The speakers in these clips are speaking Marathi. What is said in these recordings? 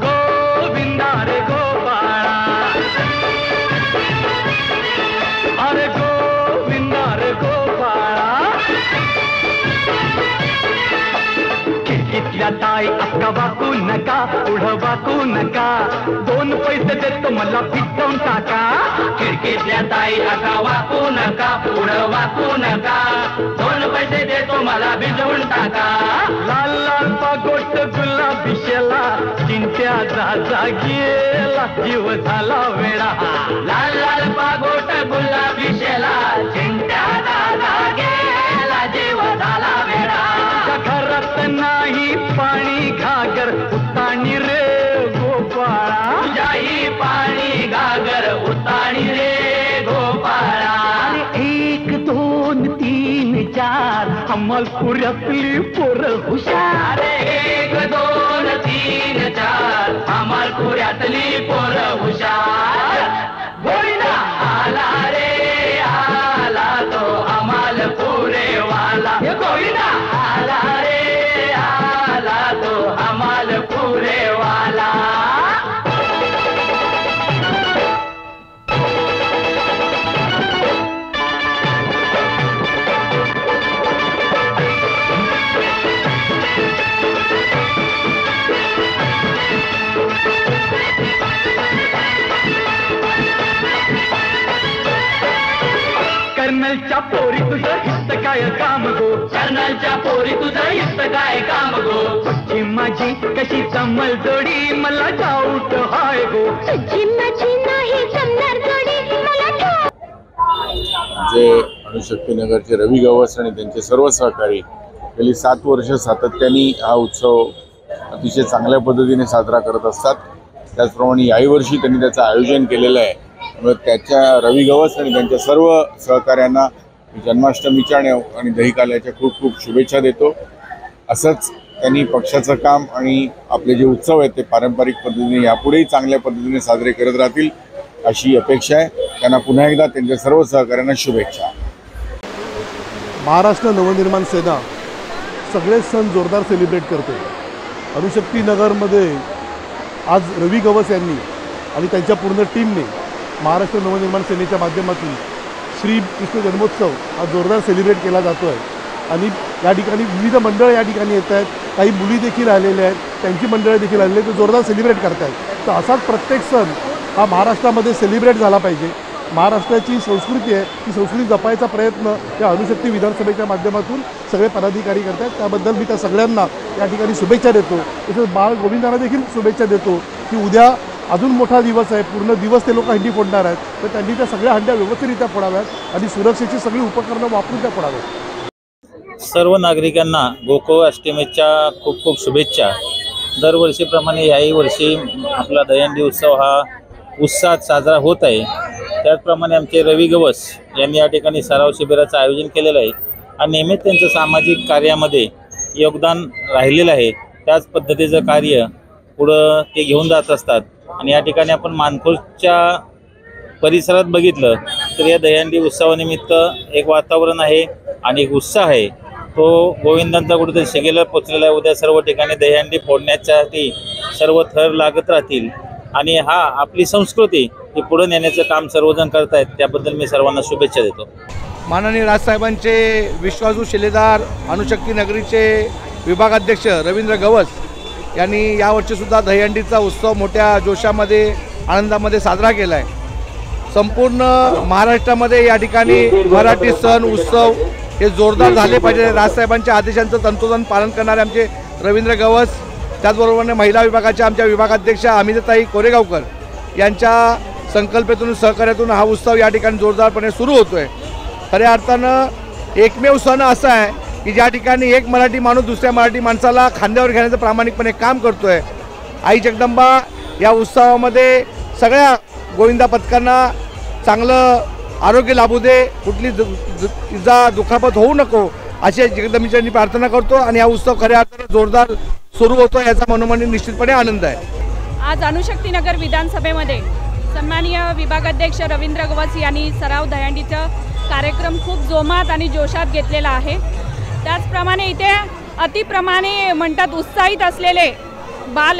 गोविंदा रे गोपाळा, अरे गोविंदा रे गोपाळा, खिडकीतल्या ताई अक्का वाकू नका, पुढं वाकू नका, 2 पैसे देतो मला फिटवून टाका. खिडकीतल्या ताई अक्का वाकू नका, पुढं वाकू नका, 2 पैसे देतो मला भिजवून टाका. लाल लाल पागोट गुलाबी शेला, चिंट्या दादा गेला, जीव झाला वेडा. लाल लाल पागोट गुलाबी शेला, चिंट्या दादा गेला, जीव झाला वेडा. घरात नाही पाणी घागर उताणी रे गोपाळा, तुझ्याही पाणी घागर उताणी रे गोपाळा. 1 2 3 4 अमलपुऱ्यातली पोरं हुशार. 1 2 3 4 अमलपुऱ्यातली पोरं हुशार. गोविंदा आला रे आला तो अमलपुरे वाला. गोविंदा आला रे आला तो अमलपुरे वाला. कर्नलच्या पोरी तुझं हित काय काम गो, कर्नलच्या पोरी तुझं हित काय काम गो. तुझी माझी कशी जमल जोडी मला डाऊट हाय गो. तुझी माझी नाही जमणार जोडी मला डाऊट. जे अणुशक्तीनगरचे रवी गवस आणि त्यांचे सर्व सहकारी गेली 7 वर्ष सातत्याने हा उत्सव अतिशय चांगल्या पद्धतीने साजरा करत असतात. त्याचप्रमाणे याही वर्षी त्यांनी त्याचं आयोजन केलेलं आहे. त्यामुळे त्याच्या रवी गवस आणि त्यांच्या सर्व सहकाऱ्यांना जन्माष्टमीच्या आणि दहीकाल्याच्या खूप खूप शुभेच्छा देतो. असंच त्यांनी पक्षाचं काम आणि आपले जे उत्सव आहेत ते पारंपरिक पद्धतीने यापुढेही चांगल्या पद्धतीने साजरे करत राहतील अशी अपेक्षा आहे. त्यांना पुन्हा एकदा त्यांच्या सर्व सहकाऱ्यांना शुभेच्छा. महाराष्ट्र नवनिर्माण सेना सगळे सण जोरदार सेलिब्रेट करते. अणुशक्तीनगरमध्ये आज रवी गवस यांनी आणि त्यांच्या पूर्ण टीमने महाराष्ट्र नवनिर्माण सेनेच्या माध्यमातून श्री कृष्ण जन्मोत्सव हा जोरदार सेलिब्रेट केला जातो आहे. आणि या ठिकाणी विविध मंडळं या ठिकाणी येत आहेत, काही मुली देखील आलेल्या आहेत, त्यांची मंडळं देखील आलेली आहेत, ते जोरदार सेलिब्रेट करत आहेत. तर असाच प्रत्येक सण हा महाराष्ट्रामध्ये सेलिब्रेट झाला पाहिजे. महाराष्ट्राची संस्कृती आहे, ती संस्कृती जपायचा प्रयत्न या अणुशक्ती विधानसभेच्या माध्यमातून सगळे पदाधिकारी करत आहेत. त्याबद्दल मी त्या सगळ्यांना या ठिकाणी शुभेच्छा देतो. तसंच बाळ गोविंदांना देखील शुभेच्छा देतो की उद्या अजून मोठा दिवस आहे, पूर्ण दिवस ते लोक हंडी फोडणार आहेत. तर त्यांनी त्या सगळ्या हंड्या व्यवस्थितरित्या फोडाव्यात आणि सुरक्षेची सगळी उपकरणं वापरून त्या फोडाव्यात. सर्व नागरिकांना गोकुळाष्टमीच्या खूप खूप शुभेच्छा. दरवर्षीप्रमाणे याही वर्षी आपला दहीहंडी उत्सव हा उत्साहात साजरा होत आहे. त्याचप्रमाणे आमचे रवी गवस यांनी या ठिकाणी सराव शिबिराचं आयोजन केलेलं आहे आणि नेहमीच त्यांचं सामाजिक कार्यामध्ये योगदान राहिलेलं आहे. त्याच पद्धतीचं कार्य पुढं ते घेऊन जात असतात. आणि या ठिकाणी आपण मानखुर्दच्या परिसरात बघितलं तर या दहीहंडी उत्सवानिमित्त एक वातावरण आहे आणि एक उत्साह आहे, तो गोविंदांचा कुठेतरी शिगेला पोचलेला आहे. उद्या सर्व ठिकाणी दहीहंडी फोडण्यासाठी सर्व थर लागत राहतील आणि हा आपली संस्कृती ही पुढे नेण्याचं काम सर्वजण करत आहेत. त्याबद्दल मी सर्वांना शुभेच्छा देतो. माननीय राजसाहेबांचे विश्वासू शिलेदार अणुशक्ती नगरीचे विभागाध्यक्ष रवींद्र गवस यांनी यावर्षीसुद्धा दहीहंडीचा उत्सव मोठ्या जोशामध्ये आनंदामध्ये साजरा केला आहे. संपूर्ण महाराष्ट्रामध्ये या ठिकाणी मराठी सण उत्सव हे जोरदार झाले पाहिजे. राजसाहेबांच्या आदेशांचं तंतोतंत पालन करणारे आमचे रवींद्र गवस, त्याचबरोबर महिला विभागाच्या आमच्या विभागाध्यक्ष अमिताताई कोरेगावकर यांच्या संकल्पनेतून सहकार्यातून हा उत्सव या ठिकाणी जोरदारपणे सुरू होतो आहे. खऱ्या अर्थानं एकमेव सण असा आहे की ज्या ठिकाणी एक मराठी माणूस दुसऱ्या मराठी माणसाला खांद्यावर घेण्याचं प्रामाणिकपणे काम करतो आहे. आई जगदंबा या उत्सवामध्ये सगळ्या गोविंदा पथकांना चांगलं आरोग्य लाभू दे, कुठली इजा दुखापत होऊ नको अशी जगदंबेची प्रार्थना करतो आणि हा उत्सव खऱ्या अर्थानं जोरदार सुरू होतो याचा मनोमनी निश्चितपणे आनंद आहे. आज अणुशक्तीनगर विधानसभेमध्ये सन्माननीय विभागाध्यक्ष रवींद्र गवस यांनी सराव दहीहंडीचा कार्यक्रम खूप जोमात आणि जोशात घेतलेला आहे. त्याचप्रमाणे इथे अतिप्रमाणे म्हणतात उत्साहित असलेले बाल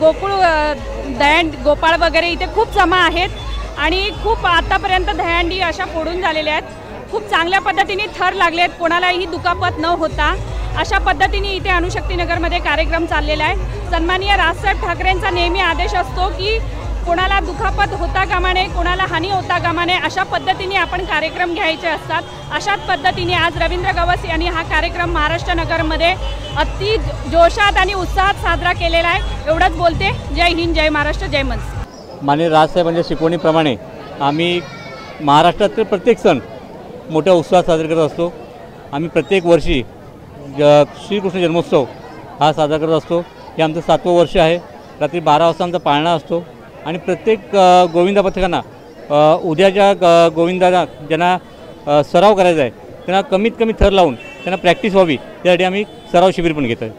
गोकुळ दहीहंडी गोपाळ वगैरे इथे खूप जमा आहेत आणि खूप आतापर्यंत दहीहंडी अशा फोडून झालेल्या आहेत. खूप चांगल्या पद्धतीने थर लागले आहेत, कोणालाही दुखापत न होता अशा पद्धतीने इथे अणुशक्तीनगरमध्ये कार्यक्रम चाललेला आहे. सन्माननीय राजसाहेब ठाकरेंचा नेहमी आदेश असतो की कोणाला दुखापत होता कामा नये, कोणाला हानी होता कामा नये, अशा पद्धतीने आपण कार्यक्रम घ्यायचे असतात. अशाच पद्धतीने आज रवींद्र गवस यांनी हा कार्यक्रम महाराष्ट्र नगरमध्ये अति जोशात आणि उत्साहात साजरा केलेला आहे. एवढंच बोलते. जय हिंद, जय महाराष्ट्र, जय मनसे. माननीय राजसाहेबांच्या शिकवणीप्रमाणे आम्ही महाराष्ट्रातील प्रत्येक सण मोठ्या उत्साहात साजरा करत असतो. आम्ही प्रत्येक वर्षी श्रीकृष्ण जन्मोत्सव हा साजरा करत असतो. हे आमचं 7वं वर्ष आहे. रात्री 12 वाजता आमचा पाळणा असतो आणि प्रत्येक गोविंदा पथकांना उद्याच्या गोविंदाला ज्यांना सराव करायचा आहे त्यांना कमीत कमी थर लावून त्यांना प्रॅक्टिस व्हावी यासाठी आम्ही सराव शिबिर पण घेतो आहे.